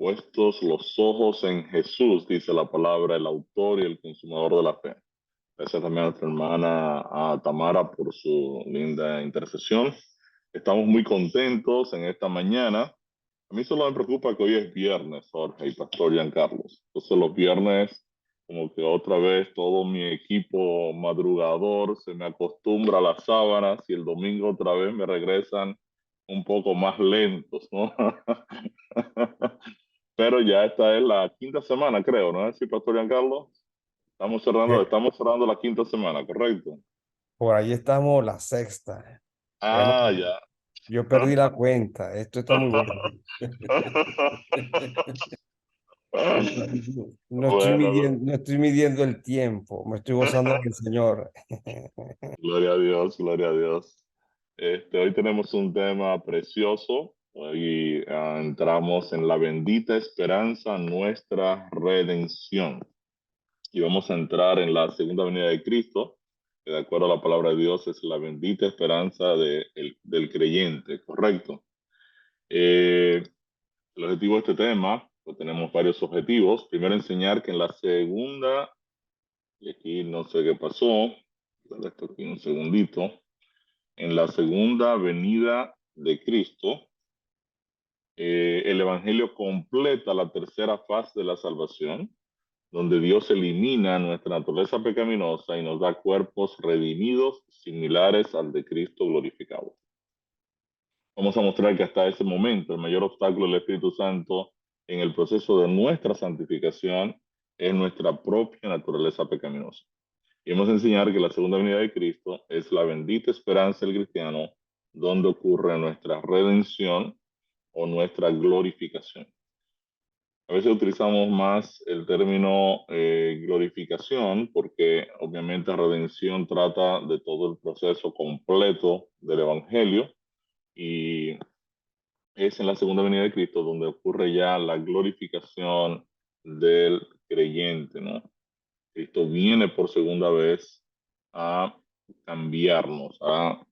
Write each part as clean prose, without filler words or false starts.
Puestos los ojos en Jesús, dice la palabra, el autor y el consumador de la fe. Gracias también a nuestra hermana Tamara por su linda intercesión. Estamos muy contentos en esta mañana. A mí solo me preocupa que hoy es viernes, Jorge y Pastor Giancarlos. Entonces los viernes, como que otra vez todo mi equipo madrugador se me acostumbra a las sábanas y el domingo otra vez me regresan un poco más lentos, ¿no? Pero ya esta es la quinta semana, creo, ¿no es así, Pastor Giancarlo? Eh, Estamos cerrando la quinta semana, ¿correcto? Por ahí estamos la sexta. Bueno, Ah, ya. yo perdí la cuenta. Esto está muy bueno. Bueno, No estoy midiendo el tiempo. Me estoy gozando del Señor. gloria a Dios, gloria a Dios. Hoy tenemos un tema precioso. Hoy entramos en la bendita esperanza, nuestra redención. Y vamos a entrar en la segunda venida de Cristo, que de acuerdo a la palabra de Dios es la bendita esperanza del creyente, ¿correcto? Eh, el objetivo de este tema, pues tenemos varios objetivos. Primero, enseñar que en la segunda, y aquí no sé qué pasó, dar esto aquí un segundito, en la segunda venida de Cristo, el Evangelio completa la tercera fase de la salvación, donde Dios elimina nuestra naturaleza pecaminosa y nos da cuerpos redimidos similares al de Cristo glorificado. Vamos a mostrar que hasta ese momento el mayor obstáculo del Espíritu Santo en el proceso de nuestra santificación es nuestra propia naturaleza pecaminosa. Y vamos a enseñar que la segunda venida de Cristo es la bendita esperanza del cristiano, donde ocurre nuestra redención o nuestra glorificación. A veces utilizamos más el término glorificación porque obviamente redención trata de todo el proceso completo del Evangelio y es en la segunda venida de Cristo donde ocurre ya la glorificación del creyente, ¿no? Cristo viene por segunda vez a cambiarnos, a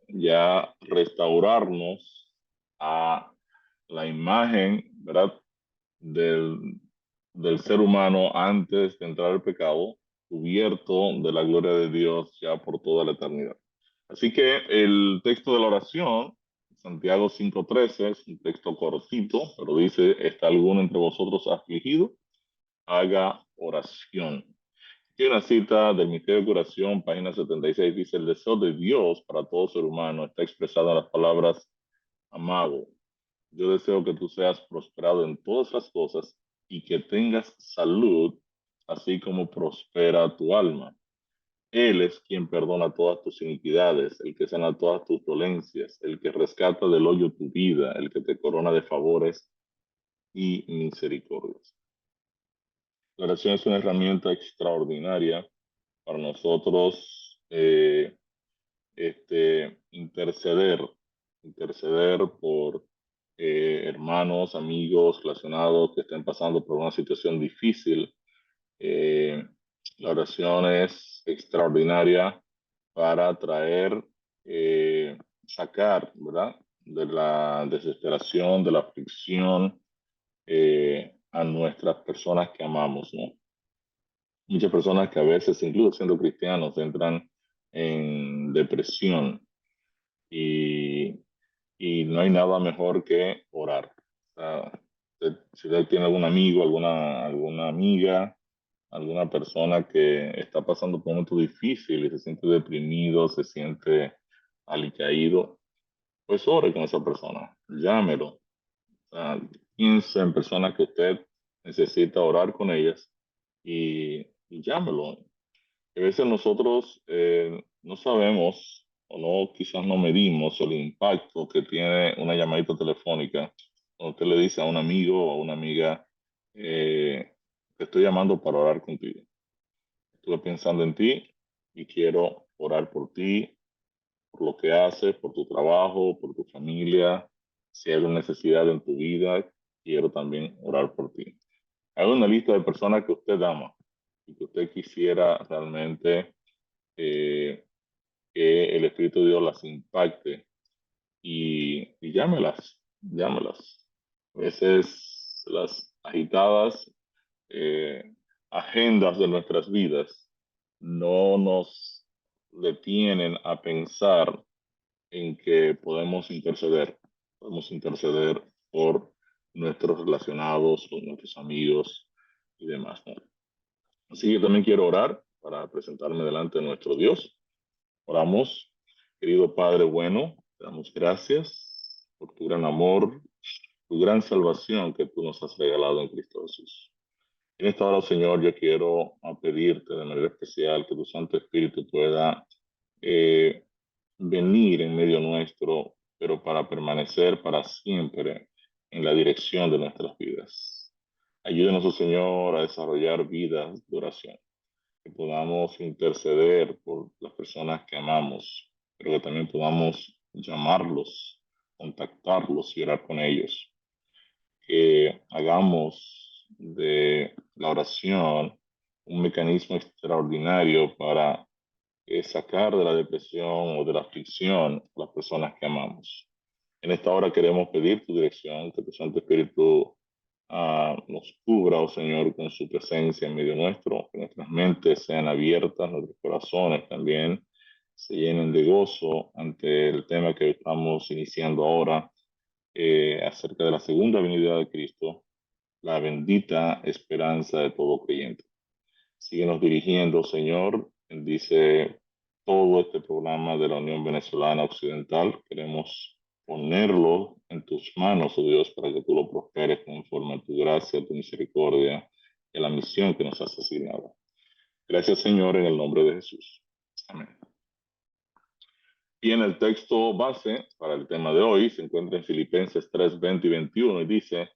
ya restaurarnos a la imagen, ¿verdad? Del, del ser humano antes de entrar al pecado, cubierto de la gloria de Dios ya por toda la eternidad. Así que el texto de la oración, Santiago 5:13, es un texto cortito, pero dice, ¿está alguno entre vosotros afligido? Haga oración. Hay una cita del Misterio de Curación, página 76, dice, el deseo de Dios para todo ser humano está expresado en las palabras, amado, yo deseo que tú seas prosperado en todas las cosas y que tengas salud, así como prospera tu alma. Él es quien perdona todas tus iniquidades, el que sana todas tus dolencias, el que rescata del hoyo tu vida, el que te corona de favores y misericordias. La oración es una herramienta extraordinaria para nosotros interceder, interceder por hermanos, amigos, relacionados que estén pasando por una situación difícil. Eh, la oración es extraordinaria para traer, sacar, ¿verdad? De la desesperación, de la aflicción a nuestras personas que amamos, ¿no? Muchas personas que a veces, incluso siendo cristianos, entran en depresión y, y no hay nada mejor que orar. O sea, si usted tiene algún amigo, alguna amiga, alguna persona que está pasando por un momento difícil y se siente deprimido, se siente alicaído, pues ore con esa persona, llámelo. O sea, piense en personas que usted necesita orar con ellas y llámelo. A veces nosotros no sabemos o no, quizás no medimos el impacto que tiene una llamadita telefónica. Cuando usted le dice a un amigo o a una amiga, te estoy llamando para orar contigo. Estuve pensando en ti y quiero orar por ti, por lo que haces, por tu trabajo, por tu familia. Si hay una necesidad en tu vida, quiero también orar por ti. Haga una lista de personas que usted ama y que usted quisiera realmente eh, que el Espíritu de Dios las impacte y llámelas, llámelas. A veces las agitadas agendas de nuestras vidas no nos detienen a pensar en que podemos interceder. Podemos interceder por nuestros relacionados, por nuestros amigos y demás, ¿no? Así que también quiero orar para presentarme delante de nuestro Dios. Oramos. Querido Padre bueno, te damos gracias por tu gran amor, tu gran salvación que tú nos has regalado en Cristo Jesús. En esta hora, Señor, yo quiero pedirte de manera especial que tu Santo Espíritu pueda eh, venir en medio nuestro, pero para permanecer para siempre en la dirección de nuestras vidas. Ayúdenos, oh Señor, a desarrollar vidas de oración, que podamos interceder por las personas que amamos, pero que también podamos llamarlos, contactarlos y orar con ellos. Que hagamos de la oración un mecanismo extraordinario para sacar de la depresión o de la aflicción a las personas que amamos. En esta hora queremos pedir tu dirección, que tu Santo Espíritu nos cubra, oh Señor, con su presencia en medio nuestro, que nuestras mentes sean abiertas, nuestros corazones también se llenen de gozo ante el tema que estamos iniciando ahora, acerca de la segunda venida de Cristo, la bendita esperanza de todo creyente. Síguenos dirigiendo, Señor. Bendice todo este programa de la Unión Venezolana Occidental. Queremos ponerlo en tus manos, oh Dios, para que tú lo prosperes conforme a tu gracia, tu misericordia y a la misión que nos has asignado. Gracias, Señor, en el nombre de Jesús. Amén. Y en el texto base para el tema de hoy se encuentra en Filipenses 3, 20 y 21 y dice: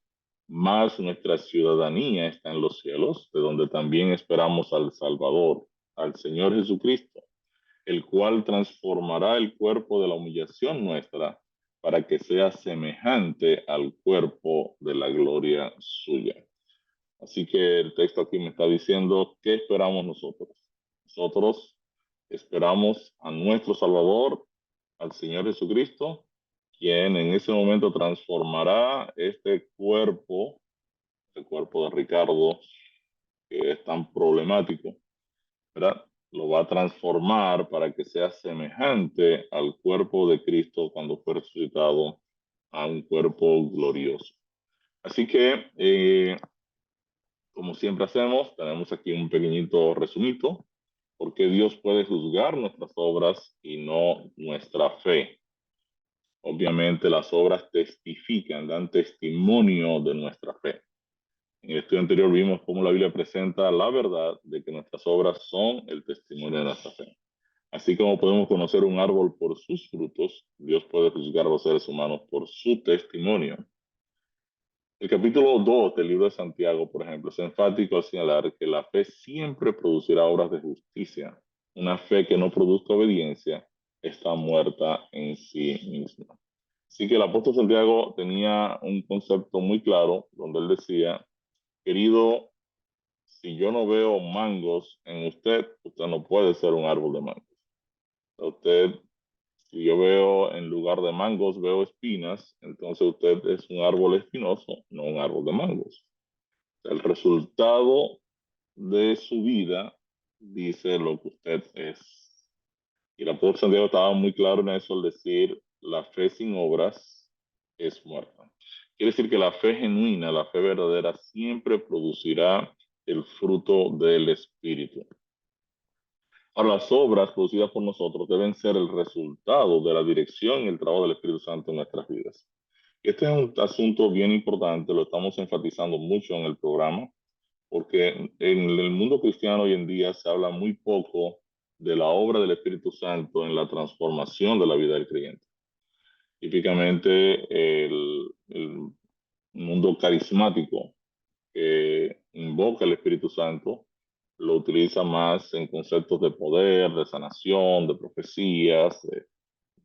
mas nuestra ciudadanía está en los cielos, de donde también esperamos al Salvador, al Señor Jesucristo, el cual transformará el cuerpo de la humillación nuestra para que sea semejante al cuerpo de la gloria suya. Así que el texto aquí me está diciendo, ¿qué esperamos nosotros? Nosotros esperamos a nuestro Salvador, al Señor Jesucristo, quien en ese momento transformará este cuerpo, el cuerpo de Ricardo, que es tan problemático, ¿verdad? Lo va a transformar para que sea semejante al cuerpo de Cristo cuando fue resucitado, a un cuerpo glorioso. Así que, como siempre hacemos, tenemos aquí un pequeñito resumito, porque Dios puede juzgar nuestras obras y no nuestra fe. Obviamente las obras testifican, dan testimonio de nuestra fe. En el estudio anterior vimos cómo la Biblia presenta la verdad de que nuestras obras son el testimonio de nuestra fe. Así como podemos conocer un árbol por sus frutos, Dios puede juzgar a los seres humanos por su testimonio. El capítulo 2 del libro de Santiago, por ejemplo, es enfático al señalar que la fe siempre producirá obras de justicia. Una fe que no produzca obediencia está muerta en sí misma. Así que el apóstol Santiago tenía un concepto muy claro donde él decía: querido, si yo no veo mangos en usted, usted no puede ser un árbol de mangos. Usted, si yo veo en lugar de mangos, veo espinas, entonces usted es un árbol espinoso, no un árbol de mangos. El resultado de su vida dice lo que usted es. Y el apóstol Santiago estaba muy claro en eso al decir: la fe sin obras es muerta. Quiere decir que la fe genuina, la fe verdadera, siempre producirá el fruto del Espíritu. Ahora, las obras producidas por nosotros deben ser el resultado de la dirección y el trabajo del Espíritu Santo en nuestras vidas. Este es un asunto bien importante, lo estamos enfatizando mucho en el programa, porque en el mundo cristiano hoy en día se habla muy poco de la obra del Espíritu Santo en la transformación de la vida del creyente. Típicamente el mundo carismático que invoca el Espíritu Santo lo utiliza más en conceptos de poder, de sanación, de profecías.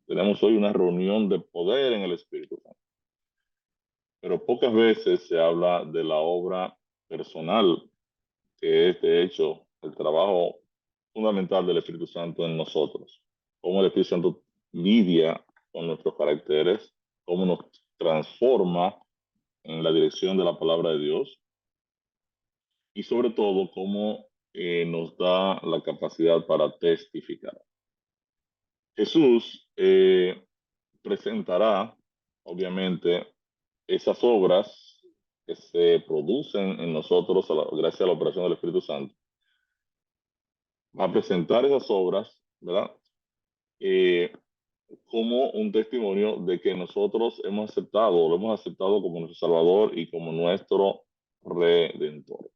Tenemos hoy una reunión de poder en el Espíritu Santo, pero pocas veces se habla de la obra personal, que es de hecho el trabajo fundamental del Espíritu Santo en nosotros. Cómo el Espíritu Santo lidia con nuestros caracteres, cómo nos transforma en la dirección de la palabra de Dios y sobre todo cómo nos da la capacidad para testificar. Jesús presentará, obviamente, esas obras que se producen en nosotros gracias a la operación del Espíritu Santo. Va a presentar esas obras, ¿verdad? Como un testimonio de que nosotros lo hemos aceptado como nuestro Salvador y como nuestro Redentor.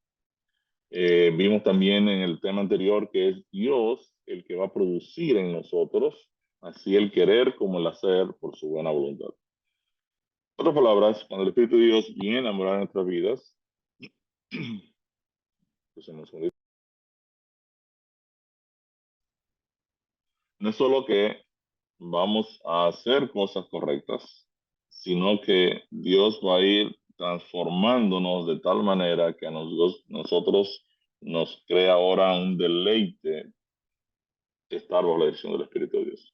Vimos también en el tema anterior que es Dios el que va a producir en nosotros, así el querer como el hacer por su buena voluntad. En otras palabras, cuando el Espíritu de Dios viene a morar en nuestras vidas, pues no es solo que vamos a hacer cosas correctas, sino que Dios va a ir transformándonos de tal manera que a nosotros nos crea ahora un deleite estar bajo la dirección del Espíritu de Dios.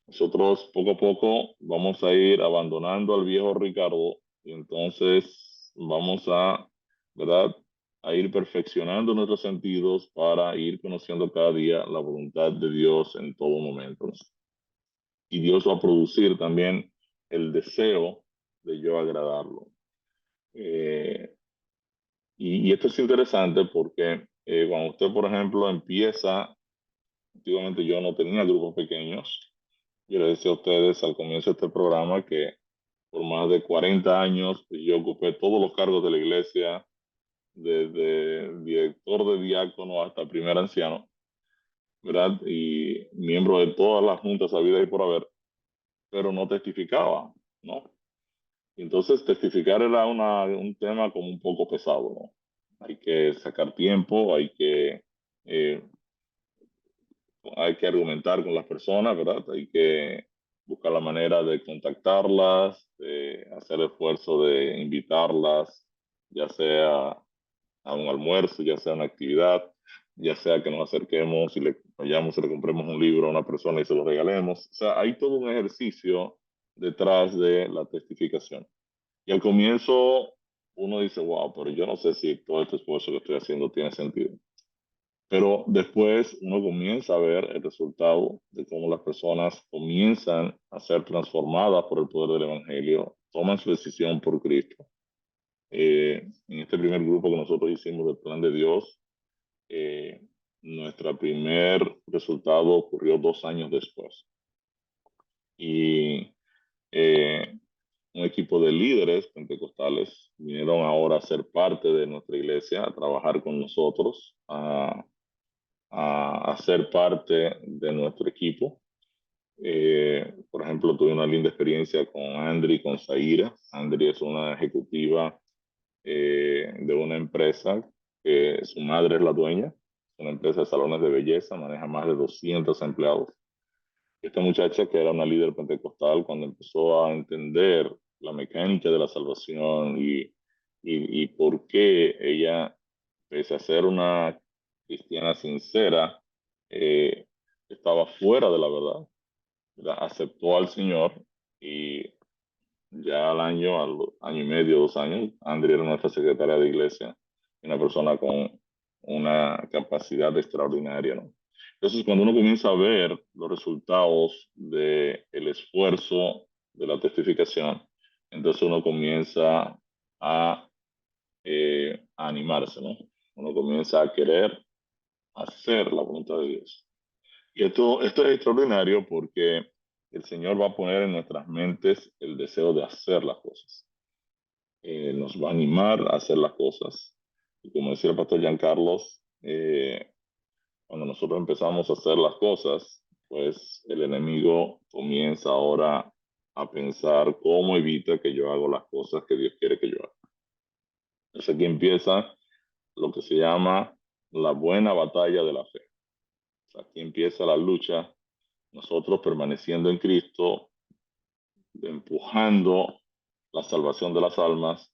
Nosotros poco a poco vamos a ir abandonando al viejo Ricardo y entonces vamos a, ¿verdad? A ir perfeccionando nuestros sentidos para ir conociendo cada día la voluntad de Dios en todo momento. Y Dios va a producir también el deseo de yo agradarlo. Eh, y esto es interesante porque cuando usted, por ejemplo, empieza, antiguamente yo no tenía grupos pequeños. Yo les decía a ustedes al comienzo de este programa que por más de 40 años pues, yo ocupé todos los cargos de la iglesia, desde director de diácono hasta primer anciano, ¿verdad? Y miembro de todas las juntas habidas y por haber, pero no testificaba, ¿no? Y entonces testificar era un tema como un poco pesado, ¿no? Hay que sacar tiempo, eh, hay que argumentar con las personas, ¿verdad? Hay que buscar la manera de contactarlas, de hacer el esfuerzo de invitarlas, ya sea a un almuerzo, ya sea a una actividad, ya sea que nos acerquemos y le vayamos y le compremos un libro a una persona y se lo regalemos. O sea, hay todo un ejercicio detrás de la testificación. Y al comienzo uno dice, wow, pero yo no sé si todo este esfuerzo que estoy haciendo tiene sentido. Pero después uno comienza a ver el resultado de cómo las personas comienzan a ser transformadas por el poder del Evangelio, toman su decisión por Cristo. En este primer grupo que nosotros hicimos del Plan de Dios, eh, nuestro primer resultado ocurrió 2 años después. Y eh, un equipo de líderes pentecostales vinieron ahora a ser parte de nuestra iglesia, a trabajar con nosotros, a ser parte de nuestro equipo. Por ejemplo, tuve una linda experiencia con Andri, con Zaira. Andri es una ejecutiva de una empresa que su madre es la dueña, una empresa de salones de belleza, maneja más de 200 empleados. Esta muchacha, que era una líder pentecostal, cuando empezó a entender la mecánica de la salvación y por qué ella, pese a ser una cristiana sincera, eh, estaba fuera de la verdad, ¿verdad? Aceptó al Señor y ya al año y medio, 2 años, Andrea era nuestra secretaria de iglesia, una persona con una capacidad extraordinaria, ¿no? Entonces, cuando uno comienza a ver los resultados del esfuerzo de la testificación, entonces uno comienza a animarse, ¿no? Uno comienza a querer hacer la voluntad de Dios. Y esto es extraordinario porque el Señor va a poner en nuestras mentes el deseo de hacer las cosas. Nos va a animar a hacer las cosas. Y como decía el pastor Giancarlos, cuando nosotros empezamos a hacer las cosas, pues el enemigo comienza ahora a pensar cómo evita que yo haga las cosas que Dios quiere que yo haga. Entonces aquí empieza lo que se llama la buena batalla de la fe. O sea, aquí empieza la lucha, nosotros permaneciendo en Cristo, empujando la salvación de las almas,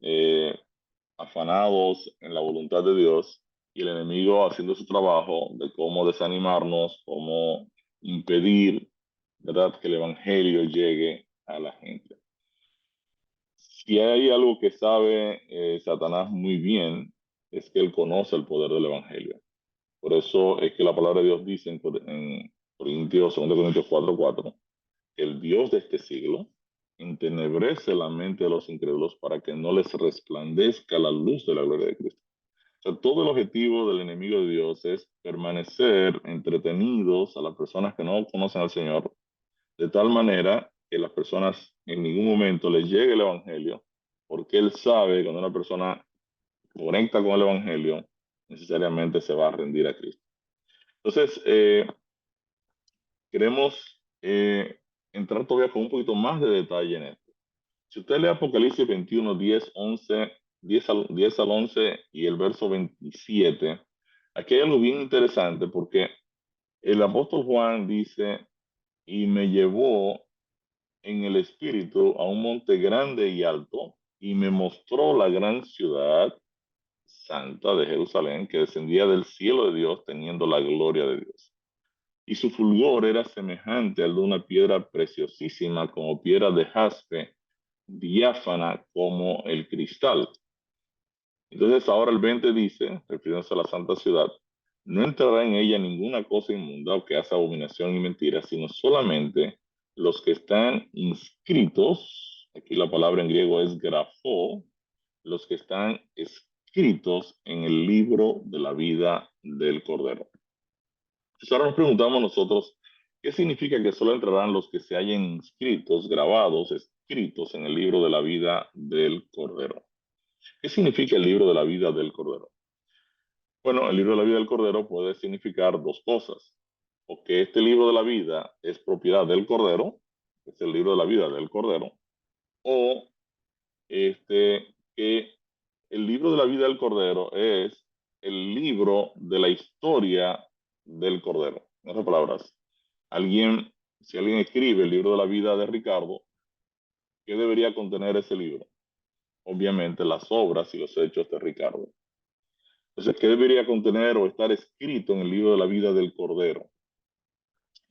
eh, afanados en la voluntad de Dios y el enemigo haciendo su trabajo de cómo desanimarnos, cómo impedir, ¿verdad?, que el evangelio llegue a la gente. Si hay algo que sabe Satanás muy bien, es que él conoce el poder del Evangelio. Por eso es que la palabra de Dios dice en Corintios, 2 Corintios 4:4, que el Dios de este siglo entenebrece la mente de los incrédulos para que no les resplandezca la luz de la gloria de Cristo. O sea, todo el objetivo del enemigo de Dios es permanecer entretenidos a las personas que no conocen al Señor, de tal manera que las personas en ningún momento les llegue el Evangelio, porque Él sabe que cuando una persona conecta con el Evangelio, necesariamente se va a rendir a Cristo. Entonces, queremos entrar todavía con un poquito más de detalle en esto. Si usted lee Apocalipsis 21, 10, 11, 10 al 11 y el verso 27, aquí hay algo bien interesante porque el apóstol Juan dice, y me llevó en el espíritu a un monte grande y alto, y me mostró la gran ciudad santa de Jerusalén, que descendía del cielo de Dios teniendo la gloria de Dios. Y su fulgor era semejante al de una piedra preciosísima, como piedra de jaspe, diáfana como el cristal. Entonces ahora el 20 dice, refiriéndose a la santa ciudad, no entrará en ella ninguna cosa inmunda o que hace abominación y mentira, sino solamente los que están inscritos, aquí la palabra en griego es grafo, los que están escritos en el libro de la vida del Cordero. Entonces ahora nos preguntamos nosotros, ¿qué significa que solo entrarán los que se hayan inscritos, grabados, escritos en el libro de la vida del Cordero? ¿Qué significa el libro de la vida del Cordero? Bueno, el libro de la vida del Cordero puede significar dos cosas. O que este libro de la vida es propiedad del Cordero, es el libro de la vida del Cordero, o que el libro de la vida del Cordero es el libro de la historia del Cordero. En otras palabras, si alguien escribe el libro de la vida de Ricardo, ¿qué debería contener ese libro? Obviamente las obras y los hechos de Ricardo. Entonces, ¿qué debería contener o estar escrito en el libro de la vida del Cordero?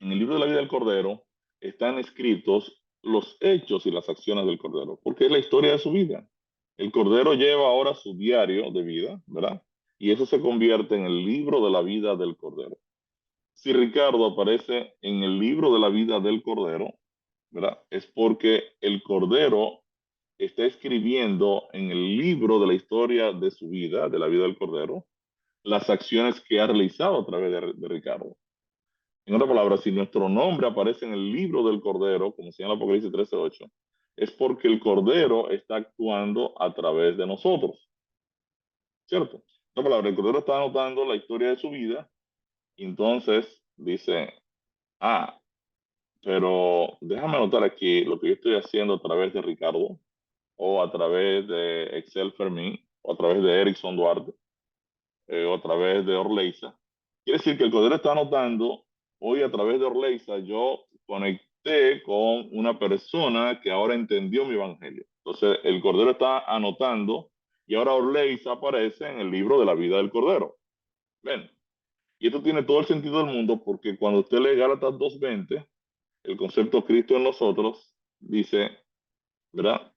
En el libro de la vida del Cordero están escritos los hechos y las acciones del Cordero, porque es la historia de su vida. El Cordero lleva ahora su diario de vida, ¿verdad? Y eso se convierte en el libro de la vida del Cordero. Si Ricardo aparece en el libro de la vida del Cordero, ¿verdad? Es porque el Cordero está escribiendo en el libro de la historia de su vida, de la vida del Cordero, las acciones que ha realizado a través de Ricardo. En otras palabras, si nuestro nombre aparece en el libro del Cordero, como señala Apocalipsis 13:8, es porque el Cordero está actuando a través de nosotros, ¿cierto? En otras palabras, el Cordero está anotando la historia de su vida y entonces dice, ah, pero déjame anotar aquí lo que yo estoy haciendo a través de Ricardo, o a través de Excel Fermín, o a través de Erickson Duarte, o a través de Orleiza. Quiere decir que el Cordero está anotando, hoy a través de Orleiza yo conecté con una persona que ahora entendió mi evangelio. Entonces el Cordero está anotando y ahora Orleiza aparece en el libro de la vida del Cordero. Ven, y esto tiene todo el sentido del mundo porque cuando usted lee Gálatas 2:20, el concepto Cristo en nosotros dice, ¿verdad?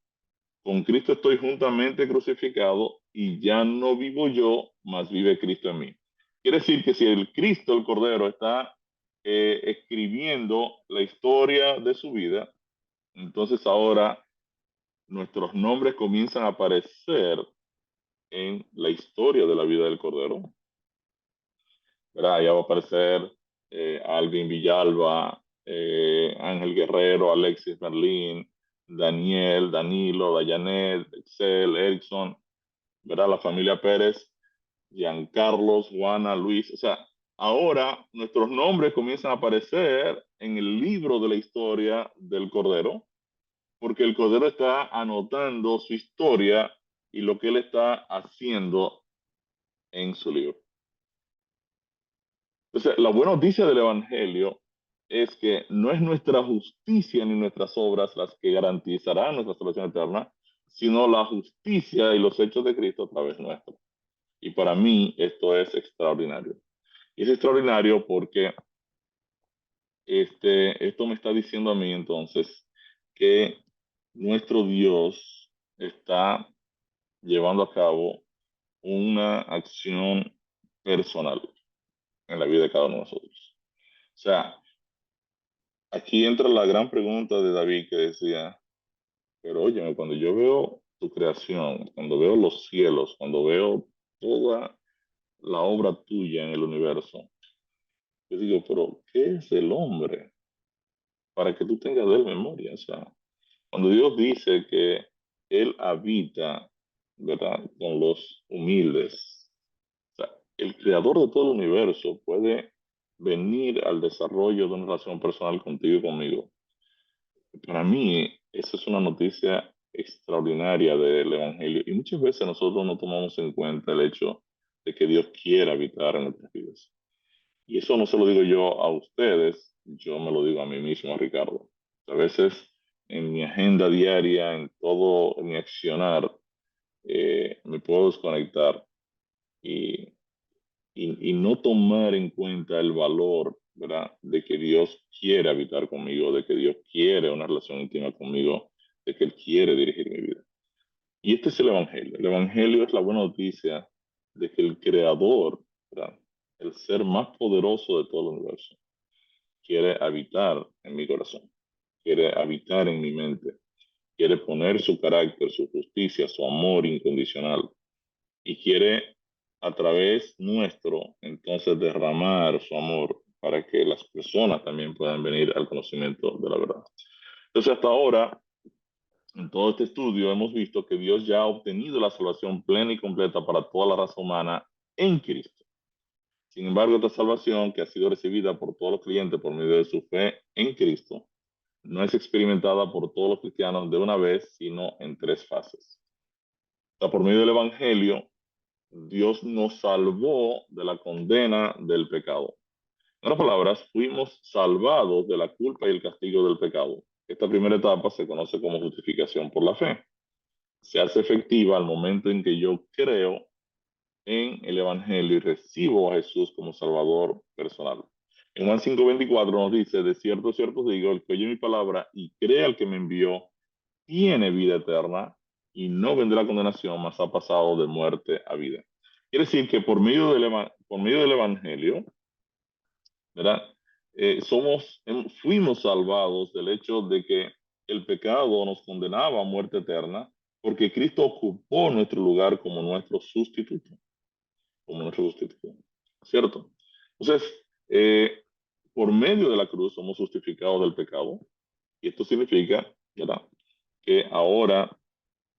Con Cristo estoy juntamente crucificado y ya no vivo yo, mas vive Cristo en mí. Quiere decir que si el Cristo, el Cordero, está escribiendo la historia de su vida, entonces ahora nuestros nombres comienzan a aparecer en la historia de la vida del Cordero. ¿Verdad? Ya va a aparecer Alvin Villalba, Ángel Guerrero, Alexis Merlín, Daniel, Danilo, Dayanet, Excel, Erickson, ¿verdad? La familia Pérez, Giancarlos, Juana, Luis. O sea, ahora nuestros nombres comienzan a aparecer en el libro de la historia del Cordero, porque el Cordero está anotando su historia y lo que él está haciendo en su libro. Entonces, la buena noticia del Evangelio es que no es nuestra justicia ni nuestras obras las que garantizarán nuestra salvación eterna, sino la justicia y los hechos de Cristo a través nuestro. Y para mí esto es extraordinario. Y es extraordinario porque esto me está diciendo a mí entonces que nuestro Dios está llevando a cabo una acción personal en la vida de cada uno de nosotros. O sea, aquí entra la gran pregunta de David que decía, pero óyeme, cuando yo veo tu creación, cuando veo los cielos, cuando veo toda la obra tuya en el universo, yo digo, pero ¿qué es el hombre para que tú tengas de él memoria? O sea, cuando Dios dice que Él habita, ¿verdad?, con los humildes, o sea, el creador de todo el universo puede venir al desarrollo de una relación personal contigo y conmigo. Para mí, esa es una noticia extraordinaria del Evangelio y muchas veces nosotros no tomamos en cuenta el hecho de que Dios quiere habitar en nuestras vidas. Y eso no se lo digo yo a ustedes, yo me lo digo a mí mismo, a Ricardo. A veces en mi agenda diaria, en todo mi accionar, me puedo desconectar y, y no tomar en cuenta el valor, ¿verdad?, de que Dios quiere habitar conmigo, de que Dios quiere una relación íntima conmigo, de que Él quiere dirigir mi vida. Y este es el Evangelio. El Evangelio es la buena noticia de que el Creador, ¿verdad?, el ser más poderoso de todo el universo, quiere habitar en mi corazón, quiere habitar en mi mente, quiere poner su carácter, su justicia, su amor incondicional y quiere a través nuestro entonces derramar su amor para que las personas también puedan venir al conocimiento de la verdad. Entonces hasta ahora, en todo este estudio hemos visto que Dios ya ha obtenido la salvación plena y completa para toda la raza humana en Cristo. Sin embargo, esta salvación que ha sido recibida por todos los creyentes por medio de su fe en Cristo no es experimentada por todos los cristianos de una vez, sino en tres fases. O sea, por medio del Evangelio, Dios nos salvó de la condena del pecado. En otras palabras, fuimos salvados de la culpa y el castigo del pecado. Esta primera etapa se conoce como justificación por la fe. Se hace efectiva al momento en que yo creo en el Evangelio y recibo a Jesús como Salvador personal. En Juan 5:24 nos dice, de cierto digo, el que oye mi palabra y cree al que me envió, tiene vida eterna y no vendrá condenación, mas ha pasado de muerte a vida. Quiere decir que por medio del Evangelio, ¿verdad? Fuimos salvados del hecho de que el pecado nos condenaba a muerte eterna porque Cristo ocupó nuestro lugar como nuestro sustituto, ¿cierto? Entonces, por medio de la cruz somos justificados del pecado y esto significa, ¿verdad?, que ahora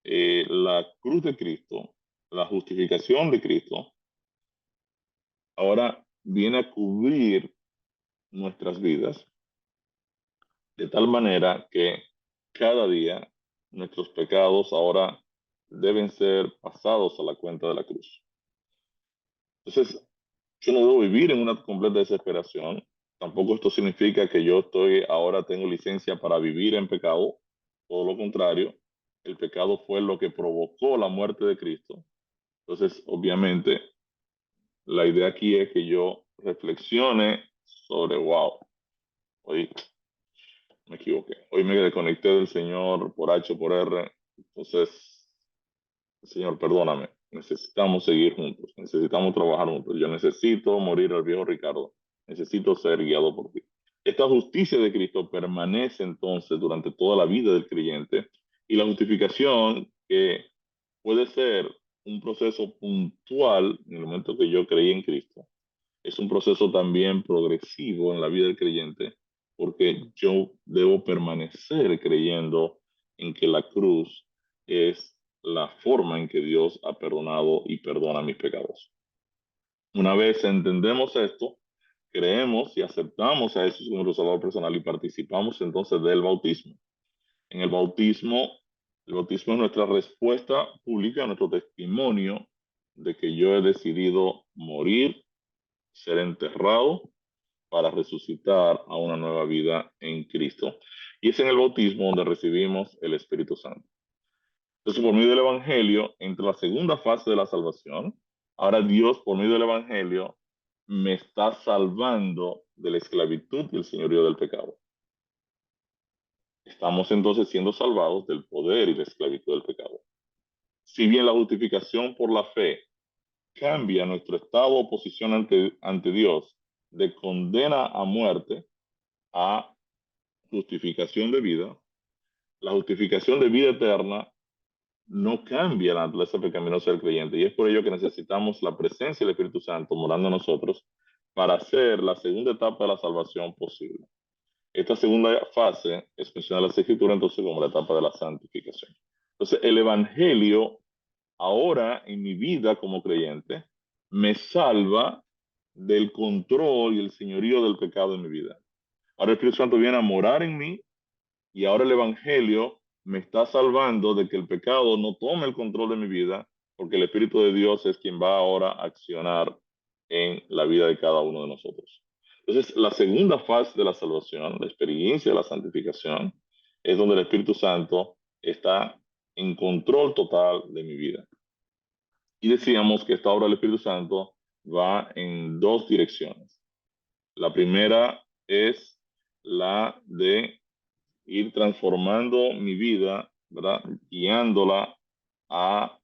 la cruz de Cristo, la justificación de Cristo, ahora viene a cubrir nuestras vidas de tal manera que cada día nuestros pecados ahora deben ser pasados a la cuenta de la cruz. Entonces, yo no debo vivir en una completa desesperación. Tampoco esto significa que yo ahora tengo licencia para vivir en pecado. Todo lo contrario, el pecado fue lo que provocó la muerte de Cristo. Entonces, obviamente, la idea aquí es que yo reflexione sobre, wow, hoy me equivoqué. Hoy me desconecté del Señor por H o por R. Entonces, Señor, perdóname. Necesitamos seguir juntos. Necesitamos trabajar juntos. Yo necesito morir al viejo Ricardo. Necesito ser guiado por ti. Esta justicia de Cristo permanece entonces durante toda la vida del creyente y la justificación que puede ser un proceso puntual en el momento que yo creí en Cristo es un proceso también progresivo en la vida del creyente, porque yo debo permanecer creyendo en que la cruz es la forma en que Dios ha perdonado y perdona mis pecados. Una vez entendemos esto, creemos y aceptamos a Jesús como nuestro Salvador personal y participamos entonces del bautismo. En el bautismo es nuestra respuesta pública, nuestro testimonio de que yo he decidido morir, ser enterrado para resucitar a una nueva vida en Cristo. Y es en el bautismo donde recibimos el Espíritu Santo. Entonces, por medio del Evangelio, entre la segunda fase de la salvación, ahora Dios, por medio del Evangelio, me está salvando de la esclavitud y el señorío del pecado. Estamos entonces siendo salvados del poder y la esclavitud del pecado. Si bien la justificación por la fe cambia nuestro estado o posición ante Dios de condena a muerte a justificación de vida, la justificación de vida eterna no cambia la naturaleza pecaminosa del creyente, y es por ello que necesitamos la presencia del Espíritu Santo morando en nosotros para hacer la segunda etapa de la salvación posible. Esta segunda fase es mencionada en las Escrituras entonces como la etapa de la santificación. Entonces, el Evangelio ahora en mi vida como creyente me salva del control y el señorío del pecado en mi vida. Ahora el Espíritu Santo viene a morar en mí, y ahora el Evangelio me está salvando de que el pecado no tome el control de mi vida, porque el Espíritu de Dios es quien va ahora a accionar en la vida de cada uno de nosotros. Entonces, la segunda fase de la salvación, la experiencia de la santificación, es donde el Espíritu Santo está en control total de mi vida. Y decíamos que esta obra del Espíritu Santo va en dos direcciones. La primera es la de ir transformando mi vida, ¿verdad? Guiándola a,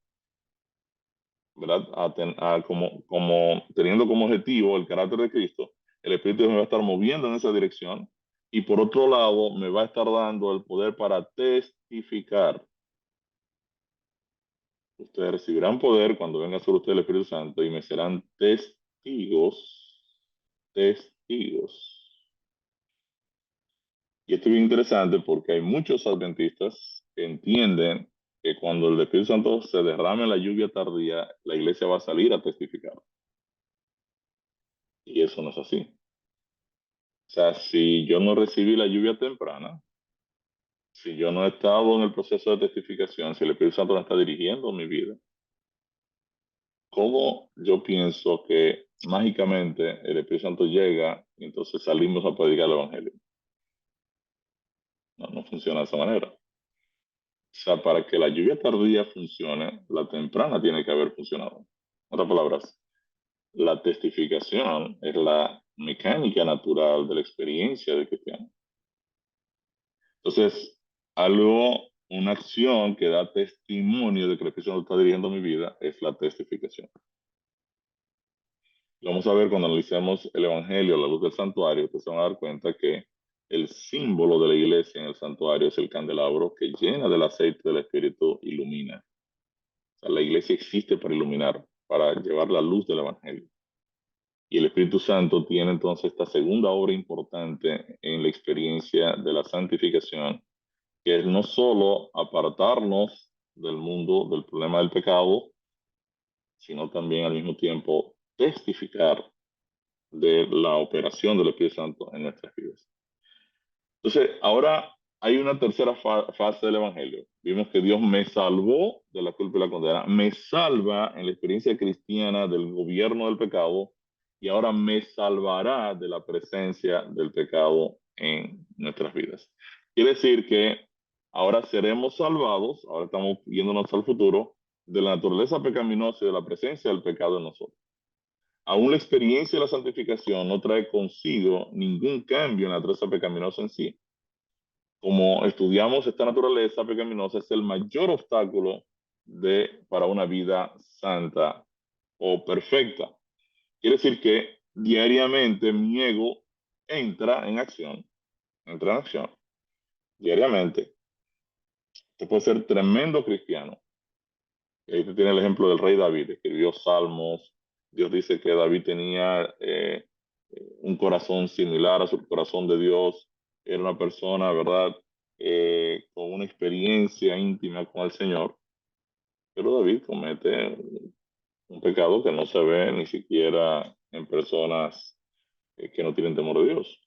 ¿verdad? Como teniendo como objetivo el carácter de Cristo. El Espíritu me va a estar moviendo en esa dirección, y por otro lado me va a estar dando el poder para testificar. Ustedes recibirán poder cuando venga sobre ustedes el Espíritu Santo y me serán testigos, testigos. Y esto es bien interesante porque hay muchos adventistas que entienden que cuando el Espíritu Santo se derrame en la lluvia tardía, la iglesia va a salir a testificar. Y eso no es así. O sea, si yo no recibí la lluvia temprana, si yo no he estado en el proceso de testificación, si el Espíritu Santo no está dirigiendo mi vida, ¿cómo yo pienso que mágicamente el Espíritu Santo llega y entonces salimos a predicar el Evangelio? No, no funciona de esa manera. O sea, para que la lluvia tardía funcione, la temprana tiene que haber funcionado. En otras palabras, la testificación es la mecánica natural de la experiencia del cristiano. Entonces, una acción que da testimonio de que el Espíritu Santo está dirigiendo mi vida es la testificación. Lo vamos a ver cuando analicemos el Evangelio a la luz del santuario. Ustedes se van a dar cuenta que el símbolo de la iglesia en el santuario es el candelabro que llena del aceite del Espíritu ilumina. O sea, la iglesia existe para iluminar, para llevar la luz del Evangelio. Y el Espíritu Santo tiene entonces esta segunda obra importante en la experiencia de la santificación, que es no solo apartarnos del mundo, del problema del pecado, sino también al mismo tiempo testificar de la operación del Espíritu Santo en nuestras vidas. Entonces, ahora hay una tercera fase del Evangelio. Vimos que Dios me salvó de la culpa y la condena, me salva en la experiencia cristiana del gobierno del pecado, y ahora me salvará de la presencia del pecado en nuestras vidas. Quiere decir que ahora seremos salvados, ahora estamos yéndonos al futuro, de la naturaleza pecaminosa y de la presencia del pecado en nosotros. Aún la experiencia de la santificación no trae consigo ningún cambio en la naturaleza pecaminosa en sí. Como estudiamos, esta naturaleza pecaminosa es el mayor obstáculo para una vida santa o perfecta. Quiere decir que diariamente mi ego entra en acción, diariamente. Usted puede ser tremendo cristiano. Y ahí usted tiene el ejemplo del rey David, escribió salmos. Dios dice que David tenía un corazón similar a su corazón de Dios. Era una persona, ¿verdad? Con una experiencia íntima con el Señor. Pero David comete un pecado que no se ve ni siquiera en personas que no tienen temor de Dios.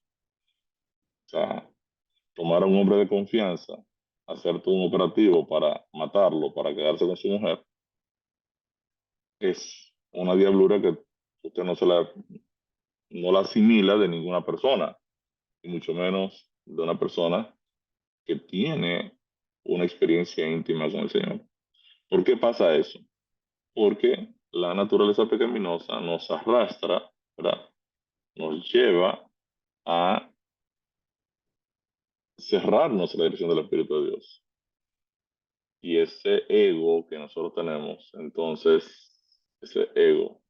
O sea, tomar a un hombre de confianza, hacer todo un operativo para matarlo, para quedarse con su mujer, es una diablura que usted no la asimila de ninguna persona, y mucho menos de una persona que tiene una experiencia íntima con el Señor. ¿Por qué pasa eso? Porque la naturaleza pecaminosa nos arrastra, ¿verdad? Nos lleva a cerrarnos a la dirección del Espíritu de Dios. Y ese ego que nosotros tenemos, entonces, ese ego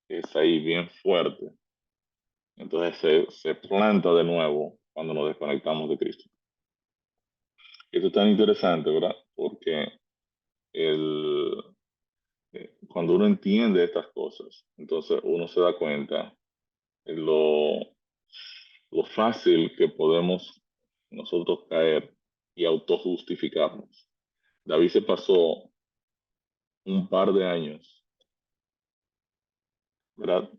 es ahí bien fuerte. Entonces se planta de nuevo cuando nos desconectamos de Cristo. Esto es tan interesante, ¿verdad? Porque el, cuando uno entiende estas cosas, entonces uno se da cuenta de lo fácil que podemos nosotros caer y autojustificarnos. David se pasó un par de años, ¿verdad?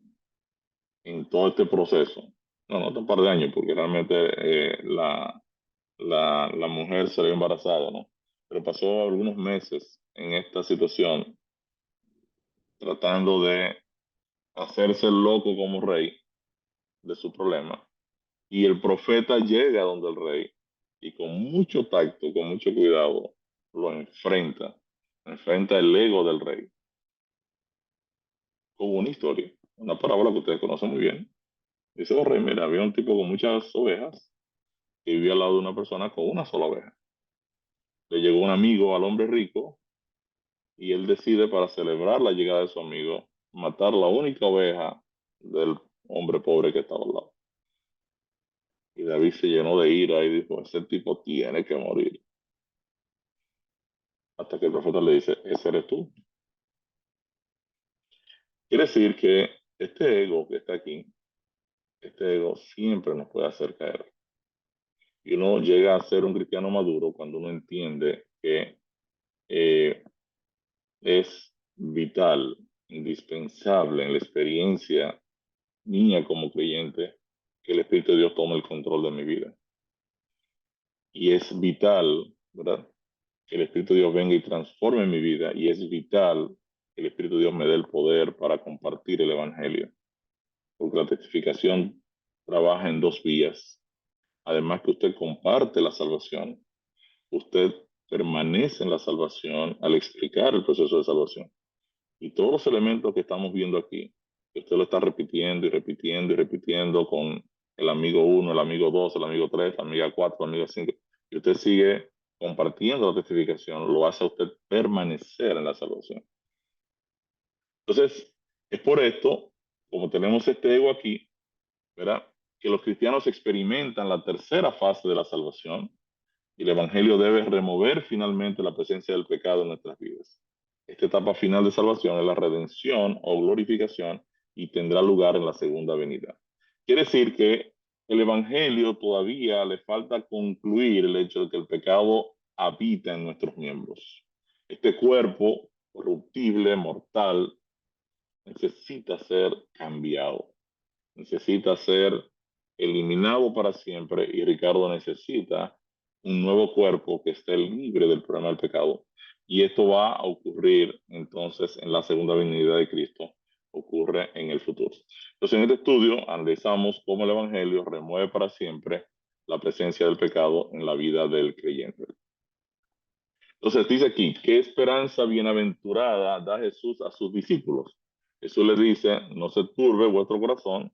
En todo este proceso. No, no un par de años, porque realmente la mujer salió embarazada, ¿no? Pero pasó algunos meses en esta situación tratando de hacerse loco como rey de su problema. Y el profeta llega donde el rey y con mucho tacto, con mucho cuidado, lo enfrenta el ego del rey con una historia, una parábola que ustedes conocen muy bien. Dice, oh rey, mira, había un tipo con muchas ovejas que vivía al lado de una persona con una sola oveja. Le llegó un amigo al hombre rico y él decide, para celebrar la llegada de su amigo, matar la única oveja del hombre pobre que estaba al lado. Y David se llenó de ira y dijo, ese tipo tiene que morir. Hasta que el profeta le dice, ese eres tú. Quiere decir que este ego que está aquí, este ego siempre nos puede hacer caer. Y uno llega a ser un cristiano maduro cuando uno entiende que eh, es vital, indispensable en la experiencia mía como creyente que el Espíritu de Dios tome el control de mi vida. Y es vital, ¿verdad? Que el Espíritu de Dios venga y transforme mi vida. Y es vital que el Espíritu de Dios me dé el poder para compartir el Evangelio. Porque la testificación trabaja en dos vías. Además que usted comparte la salvación, usted permanece en la salvación al explicar el proceso de salvación. Y todos los elementos que estamos viendo aquí, que usted lo está repitiendo y repitiendo y repitiendo con el amigo 1, el amigo 2, el amigo 3, la amiga 4, la amiga 5, y usted sigue compartiendo la testificación, lo hace a usted permanecer en la salvación. Entonces, es por esto, como tenemos este ego aquí, ¿verdad? Que los cristianos experimentan la tercera fase de la salvación, y el Evangelio debe remover finalmente la presencia del pecado en nuestras vidas. Esta etapa final de salvación es la redención o glorificación y tendrá lugar en la segunda venida. Quiere decir que el Evangelio todavía le falta concluir el hecho de que el pecado habita en nuestros miembros. Este cuerpo corruptible, mortal, necesita ser cambiado, necesita ser eliminado para siempre y Ricardo necesita un nuevo cuerpo que esté libre del problema del pecado. Y esto va a ocurrir entonces en la segunda venida de Cristo, ocurre en el futuro. Entonces en este estudio analizamos cómo el Evangelio remueve para siempre la presencia del pecado en la vida del creyente. Entonces dice aquí, ¿qué esperanza bienaventurada da Jesús a sus discípulos? Jesús les dice, no se turbe vuestro corazón,